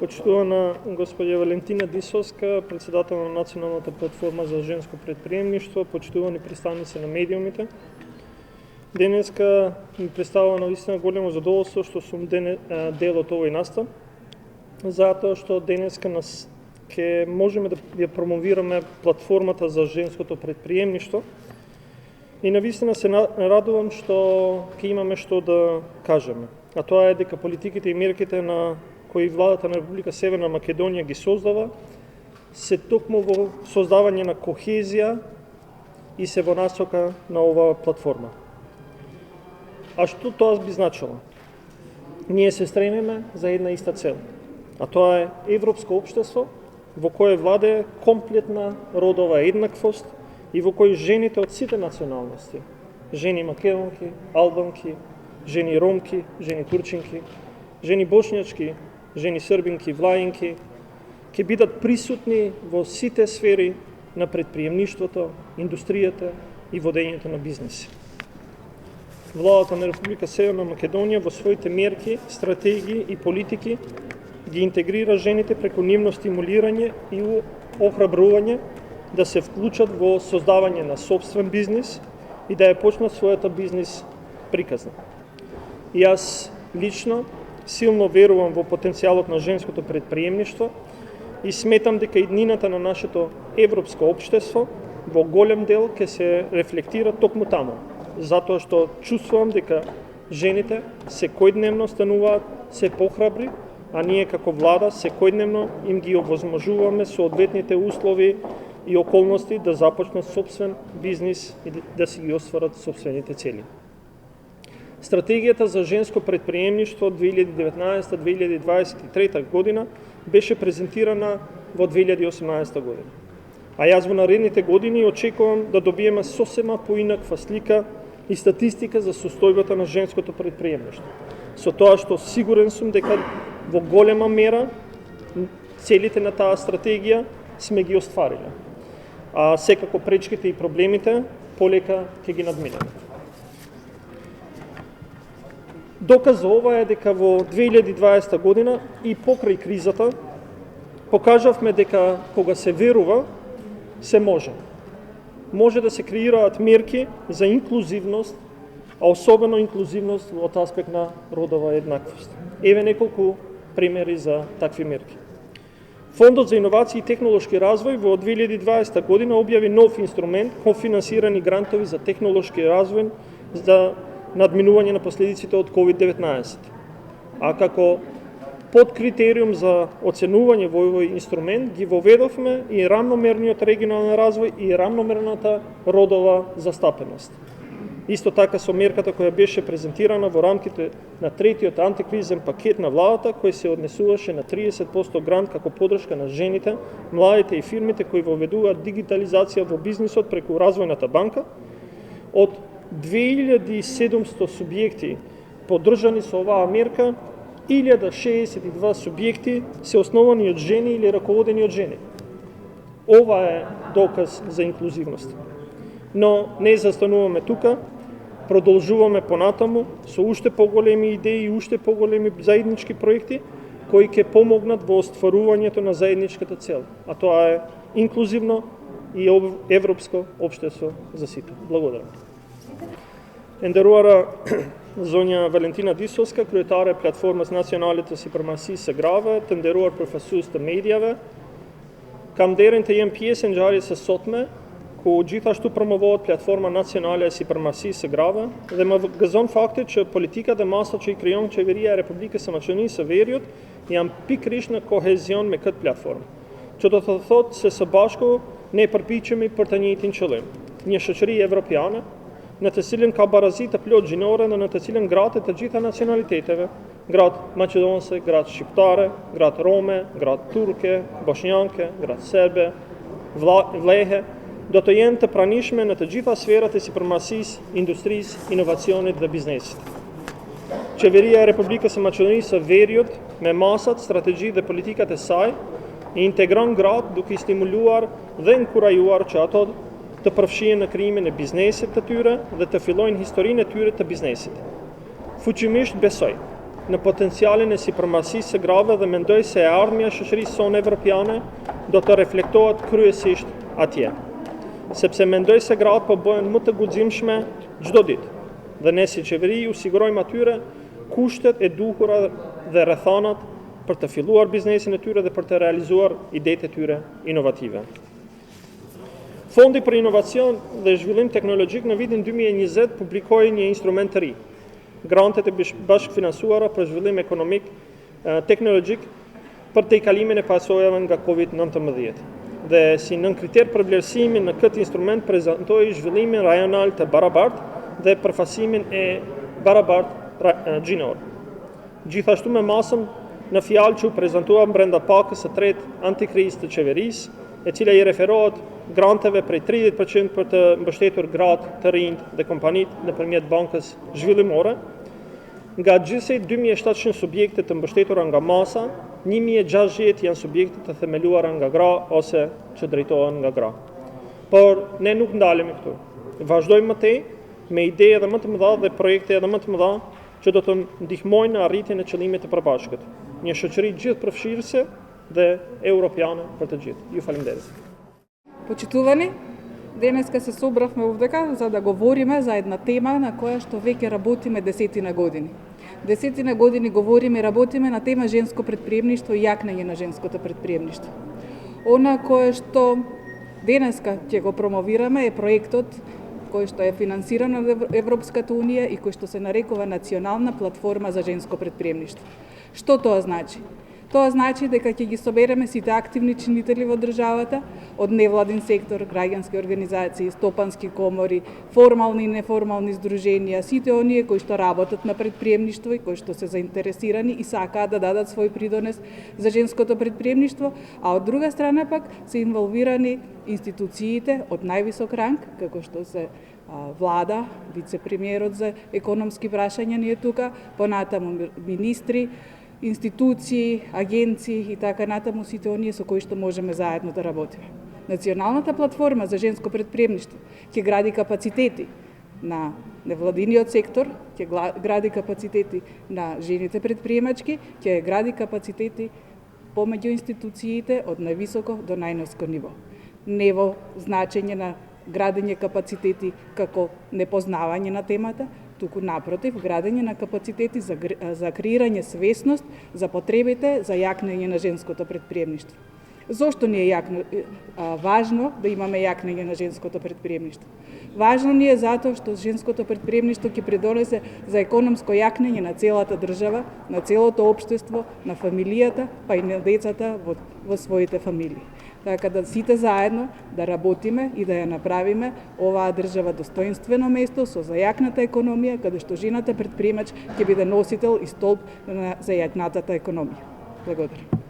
Почитувана госпожа Валентина Дисовска, председател на Националната платформа за женско предприемниštvo, почитувани представници на медиумите. Денеска ми представува наистина големо задоволство што сум дел од овој настан, затоа што денеска ќе можеме да ја промовираме платформата за женското предприемниštvo и навистина се радувам што ќе имаме што да кажеме. А тоа е дека политиките и мерките на кои владата на Република Северна Македонија ги создава, се токму во создавање на кохезија и се во насока на оваа платформа. А што тоа би значило? Ние се стремиме за една иста цел, а тоа е европско општество во кое владее комплетна родова еднаквост и во кој жените од сите националности, жени македонки, албанки, жени ромки, жени турчинки, жени бошњачки, жени србинки, влаинки, ќе бидат присутни во сите сфери на предприемништвото, индустријата и водењето на бизнеси. Владата на Република Северна Македонија во своите мерки, стратегии и политики ги интегрира жените преку нивно стимулирање и охрабрување да се вклучат во создавање на сопствен бизнис и да ја почнат својата бизнис приказна. И јас лично силно верувам во потенцијалот на женското предприемниštvo и сметам дека иднината на нашето европско општество во голем дел ќе се рефлектира токму таму, затоа што чувствувам дека жените секојдневно стануваат се похрабри, а ние како влада секојдневно им ги овозможуваме соодветните услови и околности да започнат собствен бизнис и да си ги остварат собствените цели. Стратегијата за женско предприемниštvo 2019-2023 година беше презентирана во 2018 година. А јас во наредните години очекувам да добиеме сосема поинаква слика и статистика за состојбата на женското предприемниštvo. Со тоа што сигурен сум дека во голема мера целите на таа стратегија сме ги оствариле. А секако пречките и проблемите полека ќе ги надминеме. Доказ за ова е дека во 2020 година и покрај кризата покажавме дека кога се верува, се може. Може да се креираат мерки за инклузивност, а особено инклузивност од аспект на родова еднаквост. Еве неколку примери за такви мерки. Фондот за иновации и технолошки развој во 2020 година објави нов инструмент, кофинансирани грантови за технолошки развој за надминување на последиците од COVID-19. А како подкритериум за оценување во овој инструмент ги воведовме и рамномерниот регионален развој и рамномерната родова застапеност. Исто така со мерката која беше презентирана во рамките на третиот антикризен пакет на владата, кој се однесуваше на 30% грант како подршка на жените, младите и фирмите кои воведуваат дигитализација во бизнисот преку Развојната банка, од 2700 субјекти поддржани со оваа мерка, 1062 субјекти се основани од жени или раководени од жени. Ова е доказ за инклузивност. Но не застануваме тука, продолжуваме понатаму со уште поголеми идеи и уште поголеми заеднички проекти кои ќе помогнат во остварувањето на заедничката цел, а тоа е инклузивно и европско општество за сите. Благодарам. Nderuara zonja Valentina Disovska, kryetare e platformës nacionale të sipërmarrësisë së grave, të nderuar përfaqësues të mediave. Kam nderin të jem pjesë e ngjarjes së sotme, ku gjithashtu promovohet platforma nacionale e sipërmarrësisë së grave dhe më gëzon fakti që politika dhe masat që i krijon qeveria e Republikës së Maqedonisë së Veriut janë pikërisht në kohezion me këtë platformë. Që do të thotë se së bashku ne përpiqemi për të njëjtin qëllim, një shoqëri evropiane në të cilën ka barazi të plot gjinore dhe në të cilën gratë të gjitha nacionaliteteve, gratë maqedonse, gratë shqiptare, gratë rome, gratë turke, bosnjanke, gratë serbe, vlehe, do të jenë të pranishme në të gjitha sferat e sipërmarrësisë, industrisë, inovacionit dhe biznesit. Qeveria e Republikës së Maqedonisë së Veriut, me masat, strategji dhe politikat e saj, i integron gratë duke i stimuluar dhe inkurajuar që ato të përfshihen në krijimin e biznesit të tyre dhe të fillojnë historinë e tyre të biznesit. Fuqimisht besoj në potencialin e sipremësisë së grave dhe mendoj se e ardhmja e shoqërisë sonë evropiane do të reflektohet kryesisht atje. Sepse mendoj se gratë po bëhen më të guximshme çdo ditë dhe ne si qeveri u sigurojmë atyre kushtet e duhura dhe rrethanat për të filluar biznesin e tyre dhe për të realizuar idetë e tyre inovative. Fondi për Inovacion dhe Zhvillim Teknologjik në vitin 2020 publikoi një instrument të ri, grantet e bashkëfinansuara për zhvillim ekonomik teknologjik për tejkalimin e pasojave nga COVID-19. Dhe si nën kriter për vlerësimin në këtë instrument prezantoi zhvillimin rajonal të barabartë dhe përfasimin e barabartë gjinor. Gjithashtu me masën në fjalë që u prezantua brenda pakës së tretë antikrizë të qeverisë, e cila i referohet granteve prej 30% për të mbështetur gratë të rinjt dhe kompanit nëpërmjet bankës zhvillimore. Nga gjithsej 2700 subjekte të mbështetura nga masa, 1060 janë subjekte të themeluara nga gra ose që drejtohen nga gra. Por ne nuk ndalemi këtu. Vazhdojmë më tej me ide edhe më të mëdha dhe projekte edhe më të mëdha që do të ndihmojnë në arritjen e qëllimit të përbashkët. Një shoqëri gjithëpërfshirëse dhe europiane për të gjithë. Ju faleminderit. Почитувани, денеска се собравме овдека за да говориме за една тема на која што веќе работиме десетина години. Десетина години говориме и работиме на тема женско предприемништво и јакнење на женското предприемништво. Она кое што денеска ќе го промовираме е проектот кој што е финансиран од Европската унија и кој што се нарекува Национална платформа за женско предприемништво. Што тоа значи? Тоа значи дека ќе ги собереме сите активни чинители во државата, од невладин сектор, граѓански организации, стопански комори, формални и неформални здруженија, сите оние кои што работат на предприемништво и кои што се заинтересирани и сакаат да дадат свој придонес за женското предприемништво, а од друга страна пак се инволвирани институциите од највисок ранг, како што се влада, вице-премиерот за економски прашања ние тука, понатаму министри, институции, агенции и така натаму сите оние со кои што можеме заедно да работиме. Националната платформа за женско предприемништво ќе гради капацитети на невладиниот сектор, ќе гради капацитети на жените предприемачки, ќе гради капацитети помеѓу институциите од највисоко до најниско ниво. Не во значење на градење капацитети како непознавање на темата, туку напротив, градење на капацитети за креирање свесност за потребите за јакнење на женското предприемништво. Зошто ни е важно да имаме јакнење на женското предприемништво? Важно ни е затоа што женското предприемништво ќе придонесе за економско јакнење на целата држава, на целото општество, на фамилијата, па и на децата во своите фамилии. Така да сите заедно да работиме и да ја направиме оваа држава достоинствено место со зајакната економија, каде што жената предприемач ќе биде носител и столб за јакнатата економија. Благодарам.